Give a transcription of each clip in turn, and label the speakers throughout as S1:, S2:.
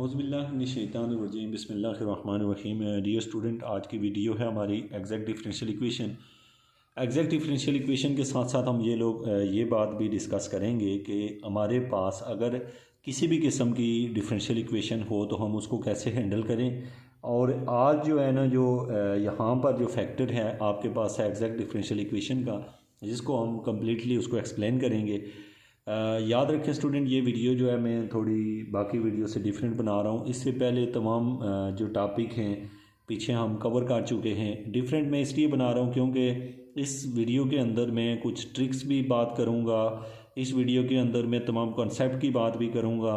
S1: औज़ुबिल्लाहिमिनश्शैतानिर्रजीम बिस्मिल्लाहिर्रहमानिर्रहीम। Dear student, आज की वीडियो है हमारी exact differential equation. Exact differential equation के साथ साथ हम ये बात भी डिस्कस करेंगे कि हमारे पास अगर किसी भी किस्म की डिफरेंशियल इक्वेशन हो तो हम उसको कैसे हैंडल करें। और आज जो है ना यहाँ पर जो फैक्टर है आपके पास है एग्जैक्ट डिफरेंशियल इक्वेशन का, जिसको हम कम्प्लीटली उसको एक्सप्लेन करेंगे। याद रखें स्टूडेंट, ये वीडियो जो है मैं थोड़ी बाकी वीडियो से डिफरेंट बना रहा हूँ। इससे पहले तमाम जो टॉपिक हैं पीछे हम कवर कर चुके हैं। डिफरेंट मैं इसलिए बना रहा हूँ क्योंकि इस वीडियो के अंदर मैं कुछ ट्रिक्स भी बात करूँगा, इस वीडियो के अंदर मैं तमाम कॉन्सेप्ट की बात भी करूँगा,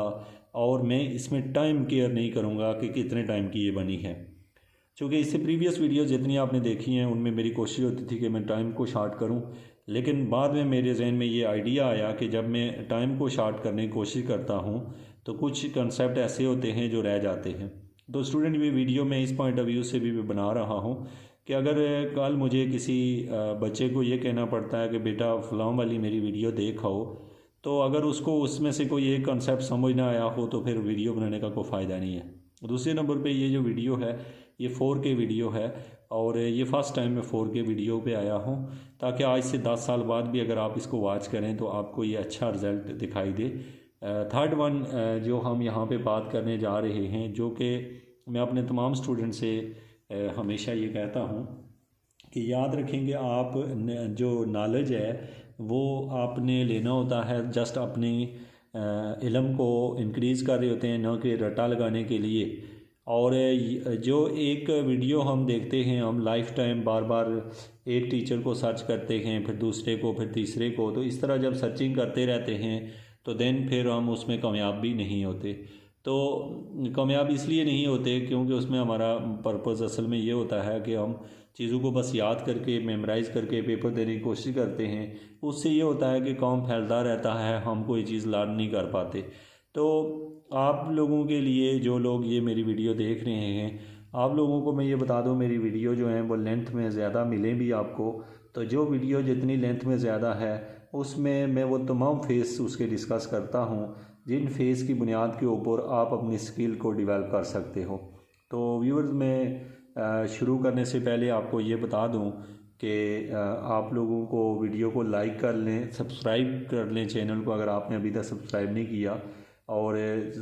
S1: और मैं इसमें टाइम केयर नहीं करूँगा कि कितने टाइम की ये बनी है। चूँकि इससे प्रीवियस वीडियो जितनी आपने देखी हैं उनमें मेरी कोशिश होती थी कि मैं टाइम को शार्ट करूं, लेकिन बाद में मेरे जहन में ये आइडिया आया कि जब मैं टाइम को शार्ट करने की कोशिश करता हूं तो कुछ कंसेप्ट ऐसे होते हैं जो रह जाते हैं। तो स्टूडेंट, ये वीडियो मैं इस पॉइंट ऑफ व्यू से भी बना रहा हूं कि अगर कल मुझे किसी बच्चे को ये कहना पड़ता है कि बेटा फ़लाँ वाली मेरी वीडियो देखाओ, तो अगर उसको उसमें से कोई एक कंसेप्ट समझ ना आया हो तो फिर वीडियो बनाने का कोई फ़ायदा नहीं है। दूसरे नंबर पे ये जो वीडियो है ये 4K वीडियो है, और ये फ़र्स्ट टाइम मैं 4K वीडियो पे आया हूँ, ताकि आज से 10 साल बाद भी अगर आप इसको वॉच करें तो आपको ये अच्छा रिज़ल्ट दिखाई दे। थर्ड वन जो हम यहाँ पे बात करने जा रहे हैं, जो कि मैं अपने तमाम स्टूडेंट से हमेशा ये कहता हूँ कि याद रखेंगे, आप जो नॉलेज है वो आपने लेना होता है जस्ट अपनी इल्म को इंक्रीज़ कर रहे होते हैं, न कि रट्टा लगाने के लिए। और जो एक वीडियो हम देखते हैं, हम लाइफ टाइम बार बार एक टीचर को सर्च करते हैं, फिर दूसरे को, फिर तीसरे को, तो इस तरह जब सर्चिंग करते रहते हैं तो देन फिर हम उसमें कामयाब भी नहीं होते। तो कामयाब इसलिए नहीं होते क्योंकि उसमें हमारा पर्पज़ असल में ये होता है कि हम चीज़ों को बस याद करके मेमोराइज़ करके पेपर देने की कोशिश करते हैं। उससे ये होता है कि काम फैलता रहता है, हम कोई चीज़ लर्न नहीं कर पाते। तो आप लोगों के लिए, जो लोग ये मेरी वीडियो देख रहे हैं, आप लोगों को मैं ये बता दूं, मेरी वीडियो जो है वो लेंथ में ज़्यादा मिले भी आपको, तो जो वीडियो जितनी लेंथ में ज़्यादा है उसमें मैं वो तमाम फेस उसके डिस्कस करता हूँ जिन फेस की बुनियाद के ऊपर आप अपनी स्किल को डेवलप कर सकते हो। तो व्यूअर्स, मैं शुरू करने से पहले आपको ये बता दूँ कि आप लोगों को वीडियो को लाइक कर लें, सब्सक्राइब कर लें चैनल को अगर आपने अभी तक सब्सक्राइब नहीं किया। और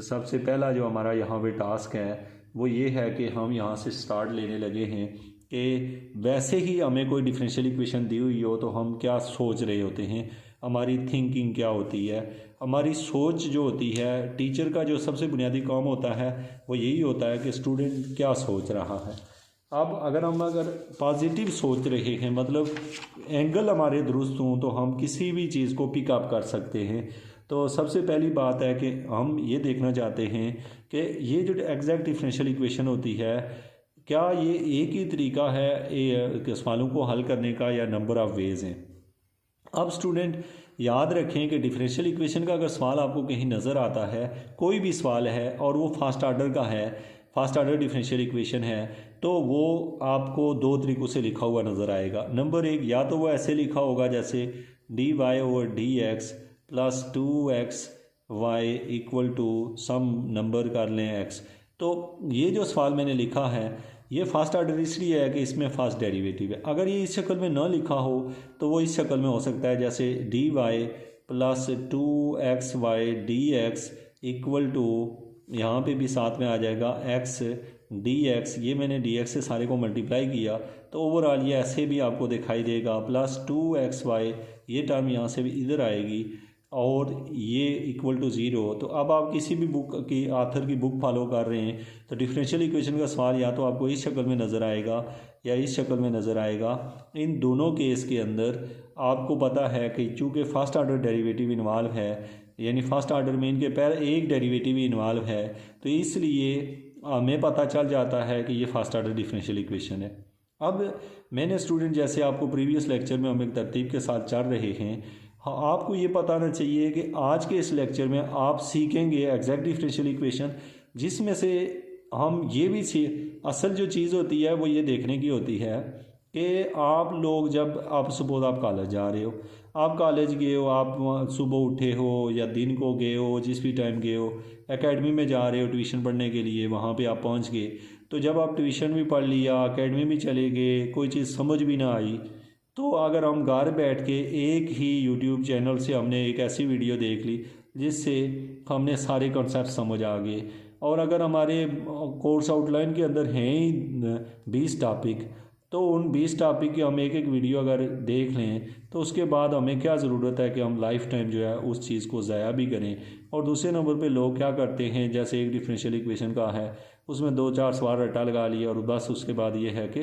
S1: सबसे पहला जो हमारा यहाँ पे टास्क है वो ये है कि हम यहाँ से स्टार्ट लेने लगे हैं कि वैसे ही हमें कोई डिफरेंशियल इक्वेशन दी हुई हो तो हम क्या सोच रहे होते हैं, हमारी थिंकिंग क्या होती है, हमारी सोच जो होती है। टीचर का जो सबसे बुनियादी काम होता है वो यही होता है कि स्टूडेंट क्या सोच रहा है। अब अगर पॉजिटिव सोच रहे हैं, मतलब एंगल हमारे दुरुस्त हों, तो हम किसी भी चीज़ को पिकअप कर सकते हैं। तो सबसे पहली बात है कि हम ये देखना चाहते हैं कि ये जो एग्जैक्ट डिफरेंशियल इक्वेशन होती है, क्या ये एक ही तरीका है सवालों को हल करने का, या नंबर ऑफ़ वेज़ हैं। अब स्टूडेंट याद रखें कि डिफरेंशियल इक्वेशन का अगर सवाल आपको कहीं नज़र आता है, कोई भी सवाल है और वो फर्स्ट आर्डर का है, फर्स्ट आर्डर डिफरेंशियल इक्वेशन है, तो वो आपको दो तरीक़ों से लिखा हुआ नज़र आएगा। नंबर एक, या तो वो ऐसे लिखा होगा जैसे dy/dx plus 2xy equal to some number कर लें x। तो ये जो सवाल मैंने लिखा है ये फर्स्ट आर्डर इसलिए है कि इसमें फर्स्ट डेरिवेटिव है। अगर ये इस शक्ल में ना लिखा हो तो वो इस शक्ल में हो सकता है जैसे dy plus 2xy dx equal to, यहाँ पे भी साथ में आ जाएगा x dx। ये मैंने dx से सारे को मल्टीप्लाई किया तो ओवरऑल ये ऐसे भी आपको दिखाई देगा, प्लस 2xy, ये टर्म यहाँ से भी इधर आएगी, और ये इक्वल टू 0। तो अब आप किसी भी बुक की आथर की बुक फॉलो कर रहे हैं तो डिफरेंशियल इक्वेशन का सवाल या तो आपको इस शक्ल में नज़र आएगा या इस शक्ल में नज़र आएगा। इन दोनों केस के अंदर आपको पता है कि चूँकि फ़र्स्ट आर्डर डेरिवेटिव इन्वॉल्व है, यानी फ़र्स्ट आर्डर में इनके पहले एक डेरिवेटिव इन्वॉल्व है, तो इसलिए हमें पता चल जाता है कि ये फर्स्ट आर्डर डिफरेंशियल इक्वेशन है। अब मैंने स्टूडेंट, जैसे आपको प्रीवियस लेक्चर में हम एक तरतीब के साथ चल रहे हैं, हाँ, आपको ये पता होना चाहिए कि आज के इस लेक्चर में आप सीखेंगे एग्जैक्ट डिफरेंशियल इक्वेशन, जिसमें से हम ये भी असल जो चीज़ होती है वो ये देखने की होती है कि आप लोग जब आप सपोज आप कॉलेज जा रहे हो, आप कॉलेज गए हो, आप वहाँ सुबह उठे हो या दिन को गए हो, जिस भी टाइम गए हो, एकेडमी में जा रहे हो ट्यूशन पढ़ने के लिए, वहाँ पे आप पहुँच गए। तो जब आप ट्यूशन भी पढ़ लिया, एकेडमी भी चले गए, कोई चीज़ समझ भी ना आई, तो अगर हम घर बैठ के एक ही यूट्यूब चैनल से हमने एक ऐसी वीडियो देख ली जिससे हमने सारे कॉन्सेप्ट समझ आ गए, और अगर हमारे कोर्स आउटलाइन के अंदर हैं ही 20 टॉपिक, तो उन 20 टॉपिक की हम एक एक वीडियो अगर देख लें तो उसके बाद हमें क्या ज़रूरत है कि हम लाइफ टाइम जो है उस चीज़ को ज़ाया भी करें। और दूसरे नंबर पे लोग क्या करते हैं, जैसे एक डिफरेंशियल इक्वेशन का है, उसमें 2-4 सवाल रट्टा लगा लिया और बस उसके बाद ये है कि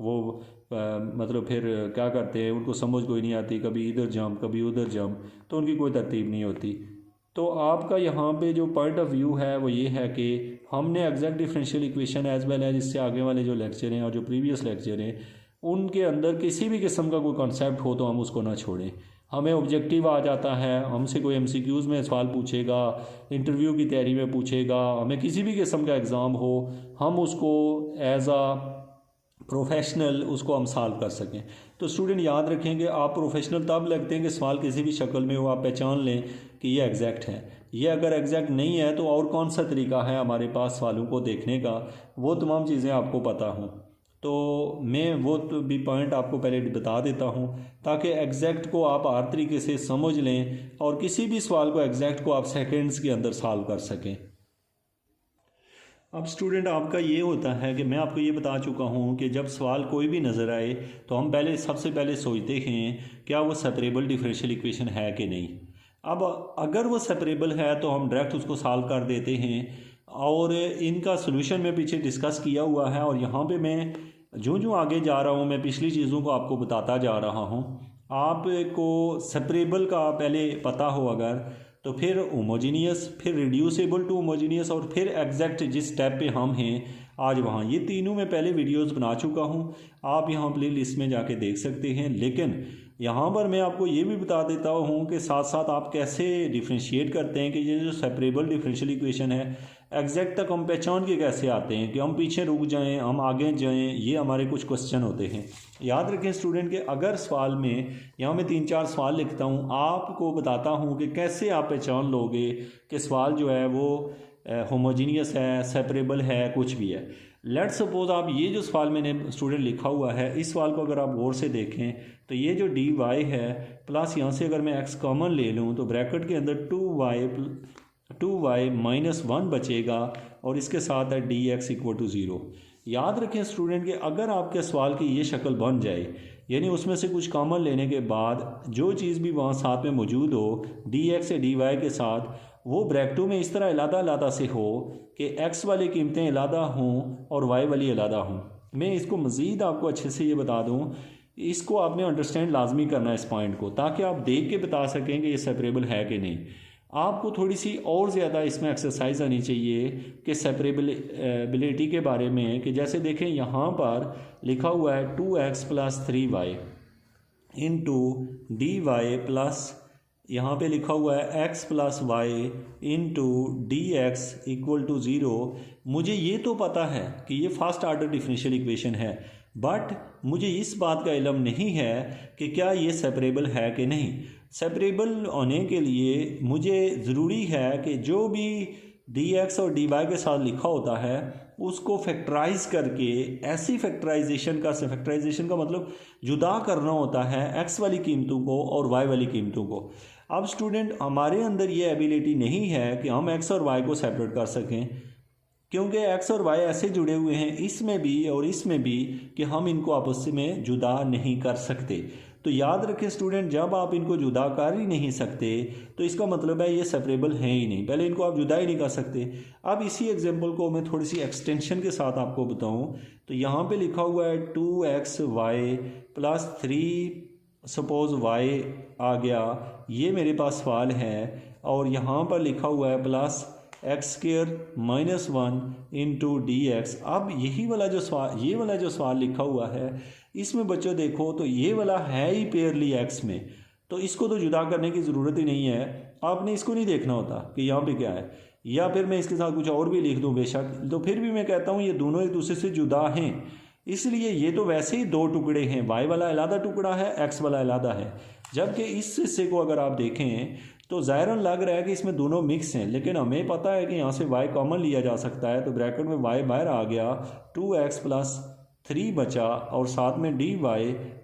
S1: वो मतलब फिर क्या करते हैं, उनको समझ कोई नहीं आती, कभी इधर जंप कभी उधर जंप, तो उनकी कोई तरतीब नहीं होती। तो आपका यहाँ पे जो पॉइंट ऑफ व्यू है वो ये है कि हमने exact differential equation as well as इससे आगे वाले जो लेक्चर हैं और जो प्रीवियस लेक्चर हैं उनके अंदर किसी भी किस्म का कोई कॉन्सेप्ट हो तो हम उसको ना छोड़ें। हमें ऑब्जेक्टिव आ जाता है, हमसे कोई MCQs में सवाल पूछेगा, इंटरव्यू की तैयारी में पूछेगा, हमें किसी भी किस्म का एग्ज़ाम हो, हम उसको एज आ प्रोफेशनल उसको हम सॉल्व कर सकें। तो स्टूडेंट याद रखें कि आप प्रोफेशनल तब लगते हैं कि सवाल किसी भी शक्ल में हो, आप पहचान लें कि ये एग्जैक्ट है। ये अगर एग्जैक्ट नहीं है तो और कौन सा तरीका है हमारे पास सवालों को देखने का, वो तमाम चीज़ें आपको पता हों। तो मैं वो तो भी पॉइंट आपको पहले बता देता हूँ ताकि एग्जैक्ट को आप हर तरीके से समझ लें और किसी भी सवाल को एग्जैक्ट को आप सेकेंड्स के अंदर सॉल्व कर सकें। अब स्टूडेंट आपका ये होता है कि मैं आपको ये बता चुका हूँ कि जब सवाल कोई भी नज़र आए तो हम सबसे पहले सोचते हैं क्या वो सेपरेबल डिफरेंशियल इक्वेशन है कि नहीं। अब अगर वो सेपरेबल है तो हम डायरेक्ट उसको सॉल्व कर देते हैं, और इनका सोल्यूशन मैं पीछे डिस्कस किया हुआ है, और यहाँ पे मैं जो आगे जा रहा हूँ मैं पिछली चीज़ों को आपको बताता जा रहा हूँ। आपको सेपरेबल का पहले पता हो अगर, तो फिर होमोजीनियस, फिर रिड्यूसेबल टू होमोजीनियस, और फिर एग्जैक्ट जिस स्टेप पे हम हैं आज वहाँ, ये तीनों मैं पहले वीडियोस बना चुका हूँ, आप यहाँ प्ले लिस्ट में जाके देख सकते हैं। लेकिन यहाँ पर मैं आपको ये भी बता देता हूँ कि साथ साथ आप कैसे डिफ्रेंशिएट करते हैं कि ये जो सेपरेबल डिफरेंशियल इक्वेशन है एग्जैक्ट तक हम पहचान के कैसे आते हैं, कि हम पीछे रुक जाएं हम आगे जाएं, ये हमारे कुछ क्वेश्चन होते हैं। याद रखें स्टूडेंट के अगर सवाल में यहाँ मैं 3-4 सवाल लिखता हूँ, आपको बताता हूँ कि कैसे आप पहचान लोगे कि सवाल जो है वो होमोजीनियस है, सेपरेबल है, कुछ भी है। लेट सपोज आप ये जो सवाल मैंने स्टूडेंट लिखा हुआ है, इस सवाल को अगर आप गौर से देखें तो ये जो dy है प्लस यहाँ से अगर मैं x कॉमन ले लूँ तो ब्रैकेट के अंदर 2y माइनस 1 बचेगा, और इसके साथ है dx इक्वल टू 0। याद रखें स्टूडेंट कि अगर आपके सवाल की ये शक्ल बन जाए, यानी उसमें से कुछ कॉमन लेने के बाद जो चीज़ भी वहाँ साथ में मौजूद हो dx या dy के साथ, वो ब्रैकेटों में इस तरह अलग से हो कि x वाली कीमतें अलग हों और y वाली अलग हों। मैं इसको मज़ीद आपको अच्छे से ये बता दूँ, इसको आपने अंडरस्टैंड लाजमी करना है इस पॉइंट को, ताकि आप देख के बता सकें कि ये सेपरेबल है कि नहीं। आपको थोड़ी सी और ज़्यादा इसमें एक्सरसाइज आनी चाहिए कि सेपरेबिलिटी के बारे में, कि जैसे देखें यहाँ पर लिखा हुआ है 2x plus 3y into D Y plus यहाँ पर लिखा हुआ है x plus Y into D X equal to 0। मुझे ये तो पता है कि ये फर्स्ट आर्डर डिफरेंशियल इक्वेशन है, बट मुझे इस बात का इल्म नहीं है कि क्या ये सेपरेबल है कि नहीं। सेपरेबल होने के लिए मुझे ज़रूरी है कि जो भी dx और dy के साथ लिखा होता है उसको फैक्टराइज करके, ऐसी फैक्टराइजेशन का मतलब जुदा करना होता है x वाली कीमतों को और y वाली कीमतों को। अब स्टूडेंट हमारे अंदर ये एबिलिटी नहीं है कि हम x और y को सेपरेट कर सकें, क्योंकि x और y ऐसे जुड़े हुए हैं इसमें भी और इसमें भी कि हम इनको आपस में जुदा नहीं कर सकते। तो याद रखें स्टूडेंट, जब आप इनको जुदा कर ही नहीं सकते तो इसका मतलब है ये सेपरेबल हैं ही नहीं, पहले इनको आप जुदा ही नहीं कर सकते। अब इसी एग्जांपल को मैं थोड़ी सी एक्सटेंशन के साथ आपको बताऊं तो यहाँ पे लिखा हुआ है 2xy प्लस 3 सपोज y आ गया, ये मेरे पास सवाल है, और यहाँ पर लिखा हुआ है plus x square minus 1 into D x. अब ये वाला जो सवाल लिखा हुआ है इसमें बच्चों देखो तो ये वाला है ही पेयरली एक्स में, तो इसको तो जुदा करने की ज़रूरत ही नहीं है, आपने इसको नहीं देखना होता कि यहाँ पे क्या है, या फिर मैं इसके साथ कुछ और भी लिख दूँ बेशक, तो फिर भी मैं कहता हूँ ये दोनों एक दूसरे से जुदा हैं। इसलिए ये तो वैसे ही दो टुकड़े हैं, वाई वाला अलग टुकड़ा है, एक्स वाला अलग है, जबकि इस हिस्से को अगर आप देखें तो ज़ाहिरन लग रहा है कि इसमें दोनों मिक्स हैं, लेकिन हमें पता है कि यहाँ से y कॉमन लिया जा सकता है, तो ब्रैकेट में y बाहर आ गया, 2x प्लस 3 बचा और साथ में dy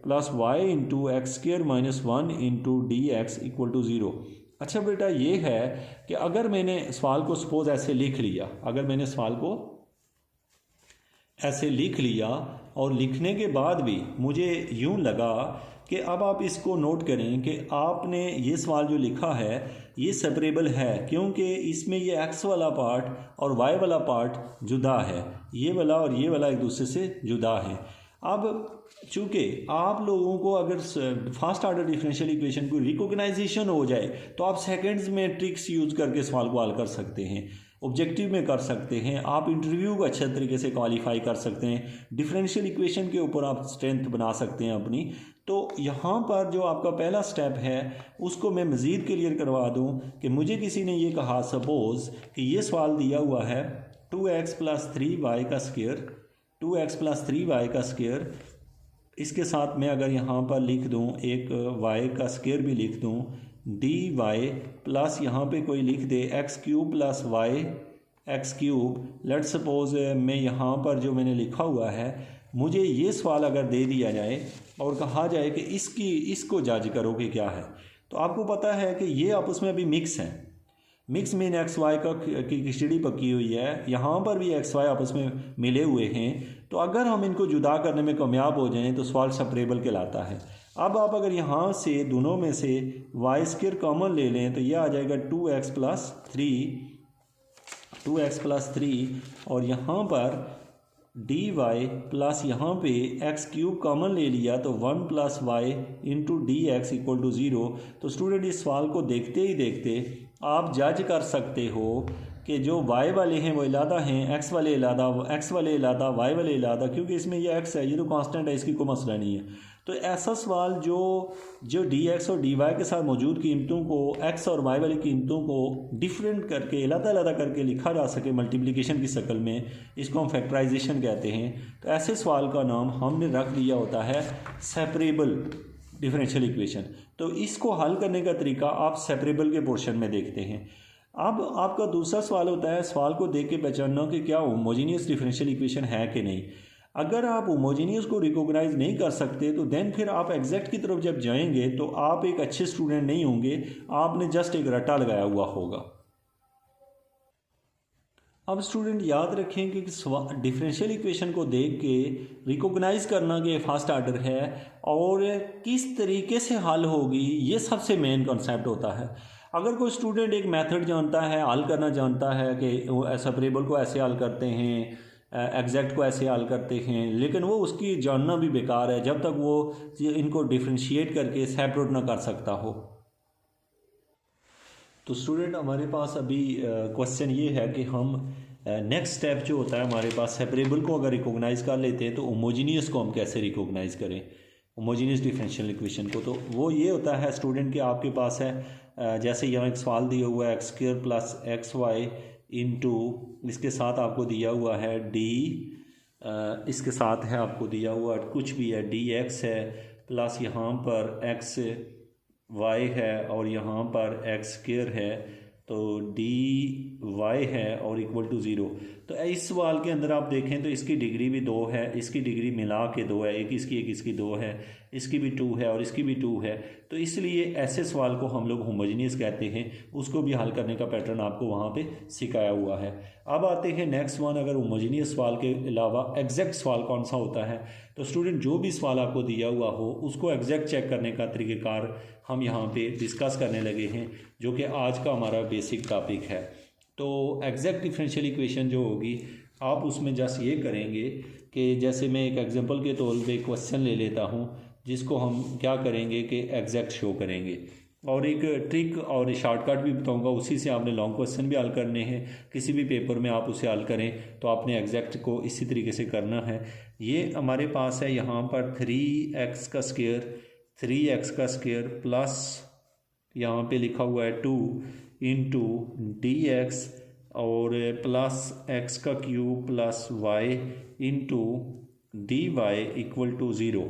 S1: plus y into X square minus 1 into D X equal to 0। अच्छा बेटा ये है कि अगर मैंने सवाल को सपोज ऐसे लिख लिया, अगर मैंने सवाल को ऐसे लिख लिया और लिखने के बाद भी मुझे यूं लगा कि अब आप इसको नोट करें कि आपने ये सवाल जो लिखा है ये सेपरेबल है, क्योंकि इसमें ये x वाला पार्ट और y वाला पार्ट जुदा है, ये वाला और ये वाला एक दूसरे से जुदा है। अब चूँकि आप लोगों को अगर फर्स्ट आर्डर डिफरेंशियल इक्वेशन को रिकॉग्नाइजेशन हो जाए तो आप सेकंड्स में ट्रिक्स यूज़ करके सवाल को हल कर सकते हैं, ऑब्जेक्टिव में कर सकते हैं, आप इंटरव्यू को अच्छे तरीके से क्वालिफाई कर सकते हैं, डिफरेंशियल इक्वेशन के ऊपर आप स्ट्रेंथ बना सकते हैं अपनी। तो यहाँ पर जो आपका पहला स्टेप है उसको मैं मज़ीद क्लियर करवा दूँ कि मुझे किसी ने ये कहा सपोज़ कि ये सवाल दिया हुआ है 2x प्लस 3y का स्क्वायर, 2x प्लस 3y का स्क्वायर, इसके साथ मैं अगर यहाँ पर लिख दूँ एक y का स्क्वायर भी लिख दूँ, dy प्लस यहाँ पे कोई लिख दे x cube plus y x cube. Let suppose मैं यहाँ पर जो मैंने लिखा हुआ है, मुझे ये सवाल अगर दे दिया जाए और कहा जाए कि इसको जज करो कि क्या है, तो आपको पता है कि ये आपस में अभी मिक्स हैं, मिक्स मीन एक्स वाई की खिचड़ी पकी हुई है, यहाँ पर भी एक्स वाई आपस में मिले हुए हैं, तो अगर हम इनको जुदा करने में कामयाब हो जाएं तो सवाल सेपरेबल कहलाता है। अब आप अगर यहाँ से दोनों में से वाई स्क्वायर कॉमन ले लें तो यह आ जाएगा 2x प्लस 3 और यहाँ पर dy प्लस यहाँ पे एक्स क्यूब कॉमन ले लिया तो 1 plus Y into D X equal to 0। तो स्टूडेंट इस सवाल को देखते ही देखते आप जज कर सकते हो कि जो y वाले हैं वो इलादा हैं, x वाले इलादा, y वाले इलादा, क्योंकि इसमें ये x है, ये तो कांस्टेंट है, इसकी कोई मसला नहीं है। तो ऐसा सवाल जो dx और dy के साथ मौजूद कीमतों को x और y वाली कीमतों को डिफरेंट करके अलग करके लिखा जा सके मल्टीप्लिकेशन की शक्ल में, इसको हम फैक्टराइजेशन कहते हैं। तो ऐसे सवाल का नाम हमने रख दिया होता है सेपरेबल डिफरेंशियल इक्वेशन। तो इसको हल करने का तरीका आप सेपरेबल के पोर्शन में देखते हैं। अब आपका दूसरा सवाल होता है सवाल को देख के पहचानना कि क्या होमोजीनियस डिफरेंशियल इक्वेशन है कि नहीं। अगर आप होमोजीनियस को रिकॉग्नाइज नहीं कर सकते तो देन फिर आप एग्जैक्ट की तरफ जब जाएंगे तो आप एक अच्छे स्टूडेंट नहीं होंगे, आपने जस्ट एक रट्टा लगाया हुआ होगा। अब स्टूडेंट याद रखें कि डिफरेंशियल इक्वेशन को देख के रिकॉग्नाइज करना कि फर्स्ट आर्डर है और किस तरीके से हल होगी, ये सबसे मेन कॉन्सेप्ट होता है। अगर कोई स्टूडेंट एक मेथड जानता है, हल करना जानता है कि सेपरेबल को ऐसे हल करते हैं, एग्जैक्ट को ऐसे हल करते हैं, लेकिन वो उसकी जानना भी बेकार है जब तक वो इनको डिफ्रेंशिएट करके सेपरेट ना कर सकता हो। तो स्टूडेंट हमारे पास अभी क्वेश्चन ये है कि हम नेक्स्ट स्टेप जो होता है हमारे पास सेपरेबल को अगर रिकॉग्नाइज कर लेते हैं तो होमोजीनियस को हम कैसे रिकॉग्नाइज करें, होमोजीनियस डिफरेंशियल इक्वेशन को। तो वो ये होता है स्टूडेंट कि आपके पास है जैसे यहाँ एक सवाल दिया हुआ है X square plus X Y into, इसके साथ आपको दिया हुआ है डी, इसके साथ है आपको दिया हुआ कुछ भी है डी एक्स है, प्लस यहाँ पर एक्स वाई है और यहाँ पर एक्स स्क्वायर है, तो डी वाई है और इक्वल टू 0। तो इस सवाल के अंदर आप देखें तो इसकी डिग्री भी 2 है, इसकी डिग्री मिला के 2 है, एक इसकी 2 है, इसकी भी 2 है और इसकी भी 2 है। तो इसलिए ऐसे सवाल को हम लोग होमोजीनियस कहते हैं, उसको भी हल करने का पैटर्न आपको वहाँ पे सिखाया हुआ है। अब आते हैं नेक्स्ट वन, अगर होमोजीनियस सवाल के अलावा एग्जैक्ट सवाल कौन सा होता है। तो स्टूडेंट जो भी सवाल आपको दिया हुआ हो उसको एग्जैक्ट चेक करने का तरीक़ेकार हम यहाँ पे डिस्कस करने लगे हैं, जो कि आज का हमारा बेसिक टॉपिक है। तो एग्जैक्ट डिफरेंशियल इक्वेशन जो होगी आप उसमें जस्ट ये करेंगे कि जैसे मैं एक एग्जांपल के तौर पे क्वेश्चन ले लेता हूँ जिसको हम क्या करेंगे कि एग्जैक्ट शो करेंगे, और एक ट्रिक और शॉर्टकट भी बताऊंगा, उसी से आपने लॉन्ग क्वेश्चन भी हल करने हैं, किसी भी पेपर में आप उसे हल करें तो आपने एग्जैक्ट को इसी तरीके से करना है। ये हमारे पास है यहाँ पर 3x का स्क्वायर प्लस यहाँ पे लिखा हुआ है 2 इंटू डी एक्स और प्लस एक्स का cube plus Y into D Y equal to 0।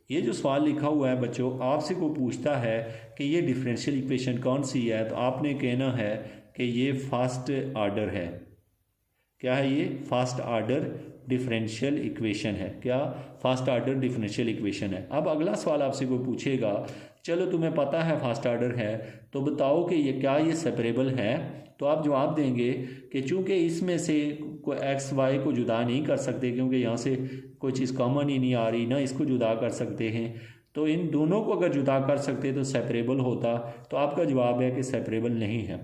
S1: ये जो सवाल लिखा हुआ है बच्चों, आपसे कोई पूछता है कि ये डिफरेंशियल इक्वेशन कौन सी है, तो आपने कहना है कि ये फर्स्ट आर्डर है। क्या है ये? फर्स्ट आर्डर डिफरेंशियल इक्वेशन है। क्या? फर्स्ट आर्डर डिफरेंशियल इक्वेशन है। अब अगला सवाल आपसे कोई पूछेगा, चलो तुम्हें पता है फर्स्ट आर्डर है, तो बताओ कि ये क्या ये सेपरेबल है? तो आप जवाब देंगे कि चूंकि इसमें से कोई एक्स वाई को जुदा नहीं कर सकते, क्योंकि यहाँ से कोई चीज़ कॉमन ही नहीं आ रही, ना इसको जुदा कर सकते हैं, तो इन दोनों को अगर जुदा कर सकते तो सेपरेबल होता। तो आपका जवाब है कि सेपरेबल नहीं है।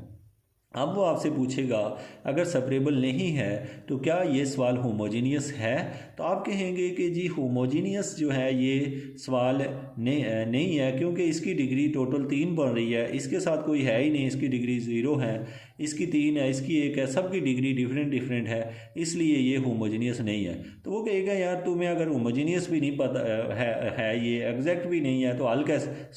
S1: अब वो आपसे पूछेगा अगर सेपरेबल नहीं है तो क्या ये सवाल होमोजीनियस है? तो आप कहेंगे कि जी होमोजीनियस जो है ये सवाल नहीं है, क्योंकि इसकी डिग्री टोटल 3 बन रही है, इसके साथ कोई है ही नहीं, इसकी डिग्री 0 है, इसकी 3 है, इसकी 1 है, सबकी डिग्री डिफरेंट है, इसलिए ये होमोजीनियस नहीं है। तो वो कहेगा यार तुम्हें अगर होमोजीनियस भी नहीं पता है ये एग्जैक्ट भी नहीं है तो हल कैसे,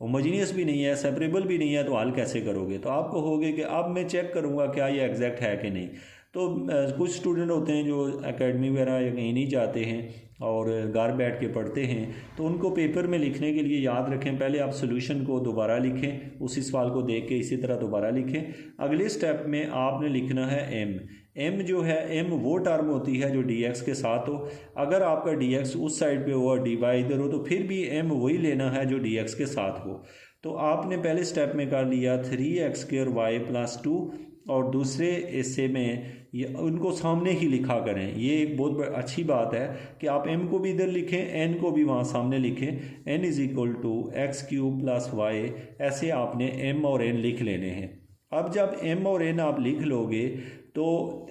S1: होमोजीनियस भी नहीं है, सेपरेबल भी नहीं है, तो हल कैसे करोगे? तो आप कहोगे कि अब मैं चेक करूंगा क्या ये एग्जैक्ट है कि नहीं। तो कुछ स्टूडेंट होते हैं जो एकेडमी वगैरह या कहीं नहीं जाते हैं और घर बैठ के पढ़ते हैं, तो उनको पेपर में लिखने के लिए याद रखें, पहले आप सोल्यूशन को दोबारा लिखें, उसी सवाल को देख के इसी तरह दोबारा लिखें। अगले स्टेप में आपने लिखना है एम जो है, एम वो टर्म होती है जो डी एक्स के साथ हो। अगर आपका डी एक्स उस साइड पे हो और डी वाई इधर हो तो फिर भी एम वही लेना है जो डी एक्स के साथ हो। तो आपने पहले स्टेप में कर लिया 3x² y + 2, और दूसरे हिस्से में ये उनको सामने ही लिखा करें। ये एक बहुत अच्छी बात है कि आप m को भी इधर लिखें, n को भी वहाँ सामने लिखें। n = x³ + y, ऐसे आपने m और n लिख लेने हैं। अब जब m और n आप लिख लोगे तो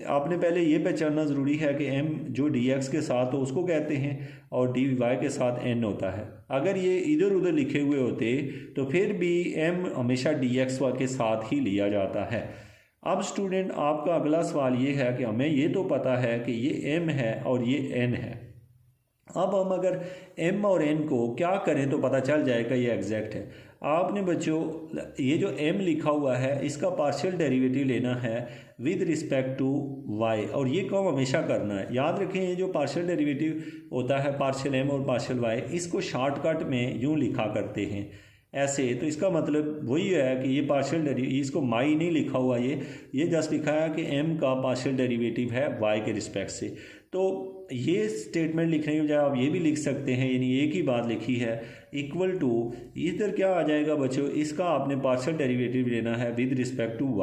S1: आपने पहले ये पहचानना ज़रूरी है कि m जो dx के साथ हो उसको कहते हैं और dy के साथ n होता है। अगर ये इधर उधर लिखे हुए होते तो फिर भी m हमेशा dx के साथ ही लिया जाता है। अब स्टूडेंट आपका अगला सवाल ये है कि हमें ये तो पता है कि ये m है और ये n है। अब हम अगर m और n को क्या करें तो पता चल जाएगा ये एग्जैक्ट है। आपने बच्चों ये जो m लिखा हुआ है इसका पार्शियल डेरिवेटिव लेना है विद रिस्पेक्ट टू y, और ये काम हमेशा करना है। याद रखें ये जो पार्शियल डेरिवेटिव होता है पार्शियल m और पार्शियल y, इसको शॉर्टकट में यूँ लिखा करते हैं ऐसे। तो इसका मतलब वही है कि ये पार्शियल डेरिवेटिव, इसको माई नहीं लिखा हुआ, ये जस्ट लिखा है कि m का पार्शियल डेरिवेटिव है y के रिस्पेक्ट से। तो ये स्टेटमेंट लिखने की बजाय आप ये भी लिख सकते हैं, यानी एक ही बात लिखी है, इक्वल टू इधर क्या आ जाएगा बच्चों, इसका आपने पार्शियल डेरिवेटिव लेना है with respect to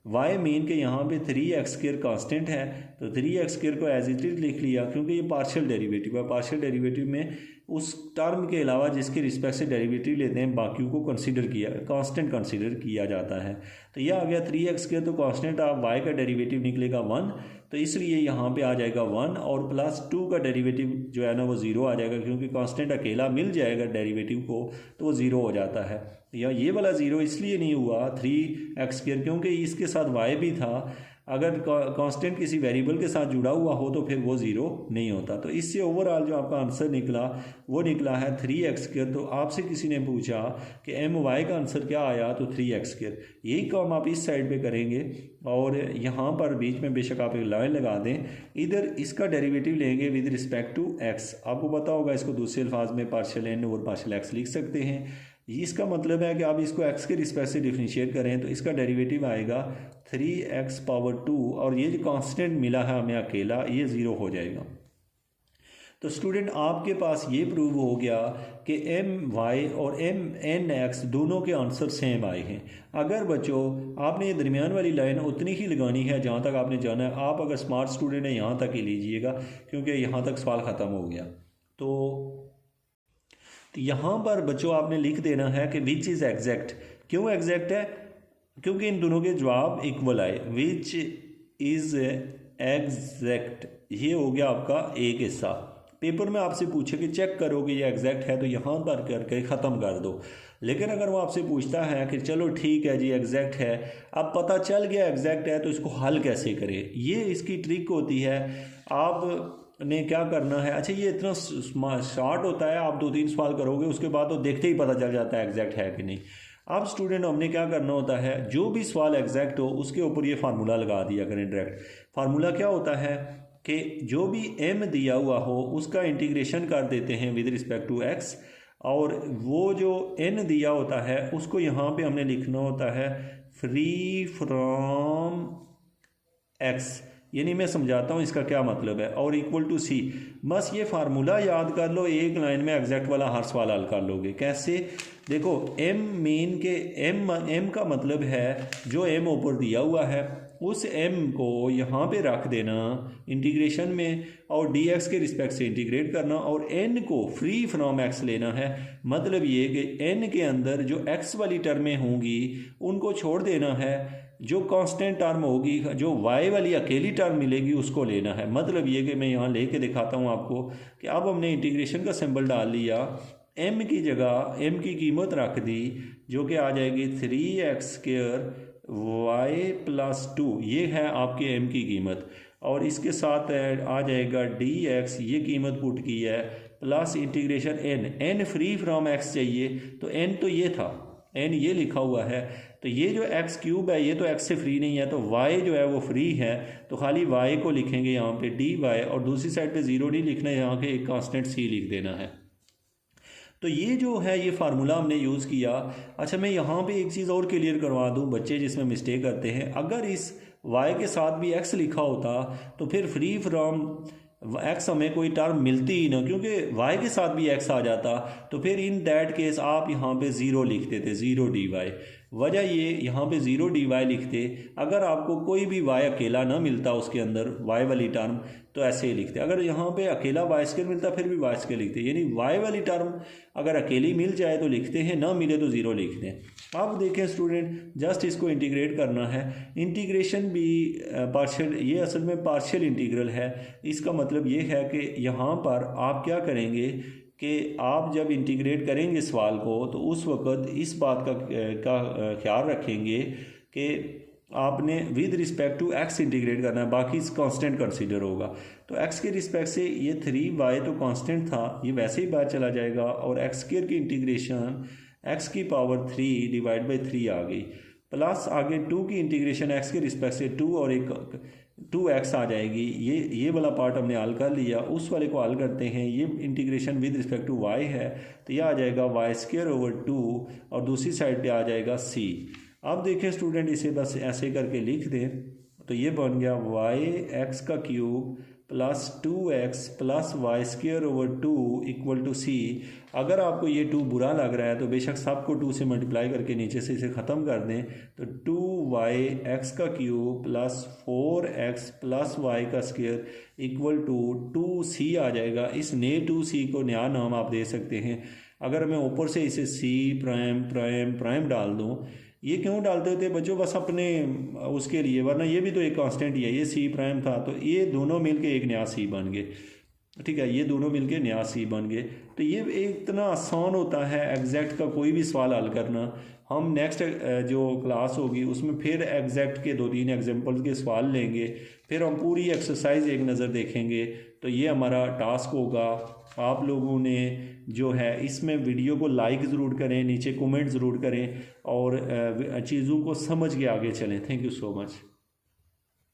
S1: y mean के यहाँ पे 3x² कांस्टेंट है, तो 3x² को एज इट इज लिख लिया क्योंकि ये पार्शियल डेरिवेटिव है। पार्शियल डेरिवेटिव में उस टर्म के अलावा जिसके रिस्पेक्ट से डेरिवेटिव लेते हैं बाकियों को कांस्टेंट कंसीडर किया जाता है। तो यह आ गया 3x², तो कांस्टेंट आप y का डेरिवेटिव निकलेगा 1, तो इसलिए यहाँ पे आ जाएगा 1, और +2 का डेरिवेटिव जो है ना वो 0 आ जाएगा, क्योंकि कांस्टेंट अकेला मिल जाएगा डेरिवेटिव को तो वो 0 हो जाता है। या ये वाला 0 इसलिए नहीं हुआ 3x² क्योंकि इसके साथ y भी था, अगर कांस्टेंट किसी वेरिएबल के साथ जुड़ा हुआ हो तो फिर वो 0 नहीं होता। तो इससे ओवरऑल जो आपका आंसर निकला वो निकला है 3x²। तो आपसे किसी ने पूछा कि my का आंसर क्या आया, तो 3x²। यही काम आप इस साइड पे करेंगे और यहाँ पर बीच में बेशक आप एक लाइन लगा दें, इधर इसका डेरिवेटिव लेंगे विद रिस्पेक्ट टू x। आपको पता होगा इसको दूसरे अल्फाज में पार्शियल n और पार्शियल x लिख सकते हैं। इसका मतलब है कि आप इसको x के रिस्पेक्ट से डिफरेंशिएट करें तो इसका डेरिवेटिव आएगा 3x⁻², और ये जो कांस्टेंट मिला है हमें अकेला, ये 0 हो जाएगा। तो स्टूडेंट आपके पास ये प्रूव हो गया कि my और mnx दोनों के आंसर सेम आए हैं। अगर बच्चों आपने ये दरमियान वाली लाइन उतनी ही लगानी है जहाँ तक आपने जाना है, आप अगर स्मार्ट स्टूडेंट हैं यहाँ तक ही लीजिएगा क्योंकि यहाँ तक सवाल ख़त्म हो गया। तो यहाँ पर बच्चों आपने लिख देना है कि विच इज़ एग्जैक्ट। क्यों एग्जैक्ट है? क्योंकि इन दोनों के जवाब इक्वल आए। विच इज़ एग्जैक्ट, ये हो गया आपका एक हिस्सा। पेपर में आपसे पूछे कि चेक करो कि ये एग्जैक्ट है तो यहाँ पर करके ख़त्म कर दो। लेकिन अगर वो आपसे पूछता है कि चलो ठीक है जी एग्जैक्ट है, अब पता चल गया एग्जैक्ट है तो इसको हल कैसे करें, ये इसकी ट्रिक होती है। आप ने क्या करना है, अच्छा ये इतना शॉर्ट होता है, आप 2-3 सवाल करोगे उसके बाद तो देखते ही पता चल जाता है एग्जैक्ट है कि नहीं। अब स्टूडेंट हमने क्या करना होता है, जो भी सवाल एग्जैक्ट हो उसके ऊपर ये फार्मूला लगा दिया करें डायरेक्ट। फार्मूला क्या होता है कि जो भी m दिया हुआ हो उसका इंटीग्रेशन कर देते हैं विद रिस्पेक्ट टू x, और वो जो n दिया होता है उसको यहाँ पे हमने लिखना होता है फ्री फ्रॉम x। यानी मैं समझाता हूँ इसका क्या मतलब है, और इक्वल टू c। बस ये फार्मूला याद कर लो, एक लाइन में एग्जैक्ट वाला हर सवाल हल कर लोगे। कैसे? देखो m मीन के m का मतलब है जो m ऊपर दिया हुआ है उस m को यहाँ पे रख देना इंटीग्रेशन में और dx के रिस्पेक्ट से इंटीग्रेट करना, और n को फ्री फ्रॉम x लेना है। मतलब ये कि n के अंदर जो x वाली टर्में होंगी उनको छोड़ देना है, जो कांस्टेंट टर्म होगी, जो y वाली अकेली टर्म मिलेगी उसको लेना है। मतलब ये कि मैं यहाँ लेके दिखाता हूँ आपको कि अब हमने इंटीग्रेशन का सिंबल डाल लिया, m की जगह m की कीमत रख दी जो कि आ जाएगी 3x² y+2, ये है आपके m की कीमत, और इसके साथ आ जाएगा dx, ये कीमत पुट की है, plus integration n free from x चाहिए तो n तो ये था, n ये लिखा हुआ है, तो ये जो x³ है ये तो x से फ्री नहीं है, तो y जो है वो फ्री है, तो खाली y को लिखेंगे यहाँ पे dy, और दूसरी साइड पे 0 नहीं लिखना है, यहाँ के एक कांस्टेंट c लिख देना है। तो ये जो है ये फार्मूला हमने यूज़ किया। अच्छा, मैं यहाँ पे एक चीज़ और क्लियर करवा दूँ, बच्चे जिसमें मिस्टेक करते हैं, अगर इस y के साथ भी x लिखा होता तो फिर फ्री फ्रॉम x हमें कोई टर्म मिलती ही ना, क्योंकि y के साथ भी x आ जाता तो फिर इन दैट केस आप यहाँ पे 0 लिखते थे, 0 dy। वजह ये यहाँ पे 0 dy लिखते, अगर आपको कोई भी y अकेला ना मिलता उसके अंदर y वाली टर्म तो ऐसे ही लिखते, अगर यहाँ पे अकेला y² मिलता फिर भी y² लिखते, यानी y वाली टर्म अगर अकेली मिल जाए तो लिखते हैं, ना मिले तो 0 लिखते हैं। अब देखें स्टूडेंट, जस्ट इसको इंटीग्रेट करना है। इंटीग्रेशन भी पार्शियल, ये असल में पार्शियल इंटीग्रल है। इसका मतलब ये है कि यहाँ पर आप क्या करेंगे कि आप जब इंटीग्रेट करेंगे सवाल को तो उस वक़्त इस बात का ख्याल रखेंगे कि आपने with respect to x integrate करना है, बाकी कांस्टेंट कंसीडर होगा। तो x के रिस्पेक्ट से ये 3y तो कांस्टेंट था, ये वैसे ही बाहर चला जाएगा, और x² की इंटीग्रेशन x³ 3/3 आ गई, प्लस आगे 2 की इंटीग्रेशन x के रिस्पेक्ट से 2 और एक 2x आ जाएगी। ये वाला पार्ट हमने हल कर लिया, उस वाले को हल करते हैं। ये integration with respect to y है तो ये आ जाएगा y²/2 और दूसरी साइड पे आ जाएगा c। अब देखें स्टूडेंट, इसे बस ऐसे करके लिख दें तो ये बन गया yx³ plus 2x plus y²/2 equal to c। अगर आपको ये 2 बुरा लग रहा है तो बेशक सबको 2 से मल्टीप्लाई करके नीचे से इसे ख़त्म कर दें, तो 2yx³ plus 4x plus y² equal to 2c आ जाएगा। इस नए 2c को नया नाम आप दे सकते हैं। अगर मैं ऊपर से इसे c' डाल दूँ, ये क्यों डालते थे बच्चों? बस अपने उसके लिए, वरना ये भी तो एक कांस्टेंट ही है, ये c' था तो ये दोनों मिलके एक नया c बन गए। ठीक है, ये दोनों मिलके नया c बन गए। तो ये इतना आसान होता है एग्जैक्ट का कोई भी सवाल हल करना। हम नेक्स्ट जो क्लास होगी उसमें फिर एग्जैक्ट के 2-3 एग्जांपल्स के सवाल लेंगे, फिर हम पूरी एक्सरसाइज एक नज़र देखेंगे। तो ये हमारा टास्क होगा। आप लोगों ने जो है इसमें वीडियो को लाइक ज़रूर करें, नीचे कमेंट ज़रूर करें और चीज़ों को समझ के आगे चलें। Thank you so much.